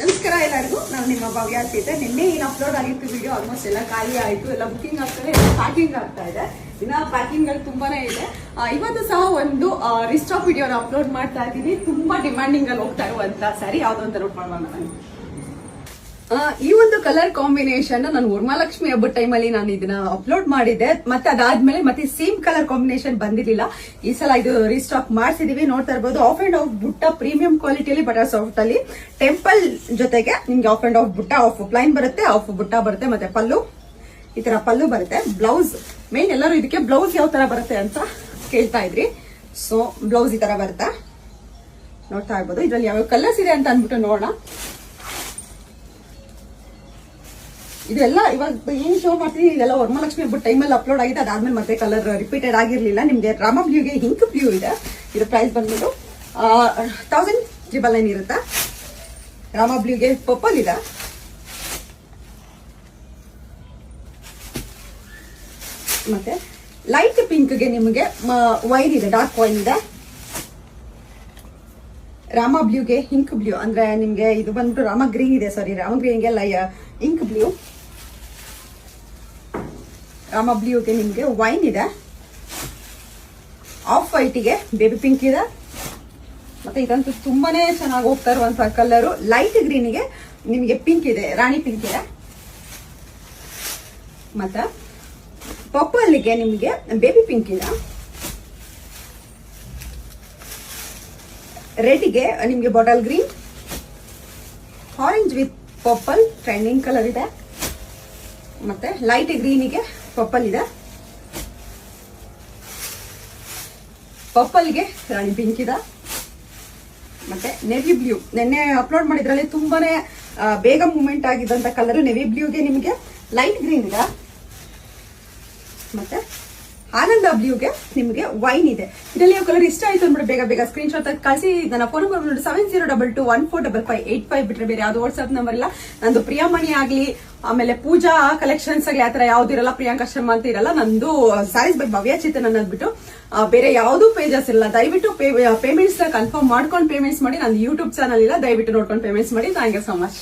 ನಮಸ್ಕಾರ ಎಲ್ಲರಿಗೂ. ನಾನು ನಿಮ್ಮ ಭವ್ಯ ಸೀತೆ. ನಿನ್ನೆ ಏನು ಅಪ್ಲೋಡ್ ಆಗಿತ್ತು ವಿಡಿಯೋ ಆಲ್ಮೋಸ್ಟ್ ಎಲ್ಲ ಖಾಲಿ ಆಯಿತು, ಎಲ್ಲ ಬುಕಿಂಗ್ ಆಗ್ತದೆ, ಎಲ್ಲ ಪ್ಯಾಕಿಂಗ್ ಆಗ್ತಾ ಇದೆ. ಇನ್ನ ಪ್ಯಾಕಿಂಗ್ ತುಂಬಾನೇ ಇದೆ. ಇವತ್ತು ಸಹ ಒಂದು ರಿಸ್ಟಾಕ್ ವಿಡಿಯೋನ ಅಪ್ಲೋಡ್ ಮಾಡ್ತಾ ಇದ್ದೀನಿ. ತುಂಬಾ ಡಿಮ್ಯಾಂಡಿಂಗ್ ಅಲ್ಲಿ ಹೋಗ್ತಾ ಇರುವಂತ ಸ್ಯಾರಿ ಯಾವ್ದು ಅಂತ ನೋಟ್ ಮಾಡೋಣ. ನಾನು ಈ ಒಂದು ಕಲರ್ ಕಾಂಬಿನೇಷನ್ ನಾನು ವರಮಹಾಲಕ್ಷ್ಮಿ ಹಬ್ಬದ ಟೈಮಲ್ಲಿ ನಾನು ಇದನ್ನ ಅಪ್ಲೋಡ್ ಮಾಡಿದ್ದೆ. ಮತ್ತೆ ಅದಾದ್ಮೇಲೆ ಮತ್ತೆ ಸೇಮ್ ಕಲರ್ ಕಾಂಬಿನೇಷನ್ ಬಂದಿರಲಿಲ್ಲ. ಈ ಸಲ ಇದು ರೀಸ್ಟಾಕ್ ಮಾಡಿಸಿದೀವಿ. ನೋಡ್ತಾ ಇರಬಹುದು ಆಫ್ ಅಂಡ್ ಆಫ್ ಬುಟ್ಟ ಪ್ರೀಮಿಯಂ ಕ್ವಾಲಿಟಿಯಲ್ಲಿ ಬಟರ್ ಸಾಫ್ಟ್ ಅಲ್ಲಿ ಟೆಂಪಲ್ ಜೊತೆಗೆ ನಿಮ್ಗೆ ಆಫ್ ಅಂಡ್ ಆಫ್ ಬುಟ್ಟ, ಆಫ್ ಪ್ಲೈನ್ ಬರುತ್ತೆ, ಆಫ್ ಬುಟ್ಟ ಬರುತ್ತೆ, ಮತ್ತೆ ಪಲ್ಲು ಈ ತರ ಪಲ್ಲು ಬರುತ್ತೆ. ಬ್ಲೌಸ್ ಮೇನ್ ಎಲ್ಲರೂ ಇದಕ್ಕೆ ಬ್ಲೌಸ್ ಯಾವ ತರ ಬರುತ್ತೆ ಅಂತ ಕೇಳ್ತಾ ಇದ್ರಿ. ಸೊ ಬ್ಲೌಸ್ ಈ ತರ ಬರುತ್ತೆ, ನೋಡ್ತಾ ಇರ್ಬೋದು. ಇದ್ರಲ್ಲಿ ಯಾವ ಕಲರ್ಸ್ ಇದೆ ಅಂತ ಅಂದ್ಬಿಟ್ಟು ನೋಡೋಣ. ಇದೆಲ್ಲ ಇವಾಗ ಏನ್ ಶೋ ಮಾಡ್ತೀನಿ ಇದೆಲ್ಲ ವರಮಹಾಲಕ್ಷ್ಮಿ ಹಬ್ಬದ ಟೈಮಲ್ಲಿ ಅಪ್ಲೋಡ್ ಆಗಿದೆ. ಅದಾದ್ಮೇಲೆ ಮತ್ತೆ ಕಲರ್ ರಿಪೀಟೆಡ್ ಆಗಿರ್ಲಿಲ್ಲ. ನಿಮ್ಗೆ ರಾಮ ಬ್ಲೂಗೆ ಹಿಂಕ್ ಬ್ಲೂ ಇದೆ. ಇದ್ರ ಪ್ರೈಸ್ ಬಂದ್ಬಿಟ್ಟು 1999 ಇರುತ್ತೆ. ರಾಮ ಬ್ಲೂಗೆ ಪರ್ಪಲ್ ಇದೆ, ಮತ್ತೆ ಲೈಟ್ ಪಿಂಕ್ಗೆ ನಿಮಗೆ ವೈನ್ ಇದೆ, ಡಾರ್ಕ್ ವೈನ್ ಇದೆ. ರಾಮ ಬ್ಲೂಗೆ ಹಿಂಕ್ ಬ್ಲೂ ಅಂದ್ರೆ ನಿಮ್ಗೆ ಇದು ಬಂದ್ಬಿಟ್ಟು ರಾಮ ಗ್ರೀನ್ ಇದೆ. ಸಾರಿ, ರಾಮ ಗ್ರೀನ್ಗೆ ಇಂಕ್ ಬ್ಲೂ. ರಾಮ ಬ್ಲೂಗೆ ನಿಮ್ಗೆ ವೈನ್ ಇದೆ. ಆಫ್ ವೈಟ್ಗೆ ಬೇಬಿ ಪಿಂಕ್ ಇದೆ. ಮತ್ತೆ ಇದಂತೂ ತುಂಬಾನೇ ಚೆನ್ನಾಗಿ ಹೋಗ್ತಾ ಇರುವಂತಹ ಕಲರ್. ಲೈಟ್ ಗ್ರೀನ್ಗೆ ನಿಮ್ಗೆ ಪಿಂಕ್ ಇದೆ, ರಾಣಿ ಪಿಂಕ್ ಇದೆ. ಮತ್ತೆ ಪರ್ಪಲ್ಗೆ ನಿಮ್ಗೆ ಬೇಬಿ ಪಿಂಕ್ ಇದೆ. ರೆಡ್ಗೆ ನಿಮ್ಗೆ bottle green, orange with purple trending colour ಇದೆ. ಮತ್ತೆ ಲೈಟ್ ಗ್ರೀನಿಗೆ ಪರ್ಪಲ್ ಇದೆ. ಪರ್ಪಲ್ಗೆ ರಾಣಿ ಪಿಂಕ್ ಇದೆ. ಮತ್ತೆ ನೆವಿ ಬ್ಲೂ ನಿನ್ನೆ ಅಪ್ಲೋಡ್ ಮಾಡಿದ್ರಲ್ಲಿ ತುಂಬಾನೇ ಬೇಗ ಮೂವ್ಮೆಂಟ್ ಆಗಿದ್ದಂತ ಕಲರ್. ನೆವಿ ಬ್ಲೂಗೆ ನಿಮಗೆ ಲೈಟ್ ಗ್ರೀನ್ ಇದೆ. ಮತ್ತೆ ಆನಂದ ಬ್ಲೂಗೆ ನಿಮಗೆ ವೈನ್ ಇದೆ. ಇದರಲ್ಲಿ ಯಾವ ಕಲರ್ ಇಷ್ಟ ಆಯ್ತು ಅಂದ್ಬಿಟ್ಟು ಬೇಗ ಬೇಗ ಸ್ಕ್ರೀನ್ ಶಾಟ್ ಕಳಿಸಿ. ನನ್ನ ಫೋನ್ ನಂಬರ್ 7022145555 ಬಿಟ್ರೆ ಬೇರೆ ಯಾವ್ದು ವಾಟ್ಸ್ಆಪ್ ನಂಬರ್ ಇಲ್ಲ. ನಂದು ಪ್ರಿಯಾಮಣಿ ಆಗ್ಲಿ, ಆಮೇಲೆ ಪೂಜಾ ಕಲೆಕ್ಷನ್ಸ್ ಆಗ್ಲಿ ಆತರ ಯಾವ್ದು ಇರಲ್ಲ. ಪ್ರಿಯಾಂಕಾ ಶರ್ಮಾ ಅಂತ ಇರಲ್ಲ. ನಂದು ಸ್ಯಾರೀಸ್ ಬೈ ಭವ್ಯ ಚೇತನ್ ಅನ್ನೋದ್ಬಿಟ್ಟು ಬೇರೆ ಯಾವ್ದು ಪೇಜಸ್ ಇಲ್ಲ. ದಯವಿಟ್ಟು ಪೇಮೆಂಟ್ಸ್ ಕನ್ಫರ್ಮ್ ಮಾಡ್ಕೊಂಡು ಪೇಮೆಂಟ್ಸ್ ಮಾಡಿ. ನಂದು ಯೂಟ್ಯೂಬ್ ಚಾನಲ್ ಇಲ್ಲ, ದಯವಿಟ್ಟು ನೋಡ್ಕೊಂಡು ಪೇಮೆಂಟ್ಸ್ ಮಾಡಿ. Thank you so much.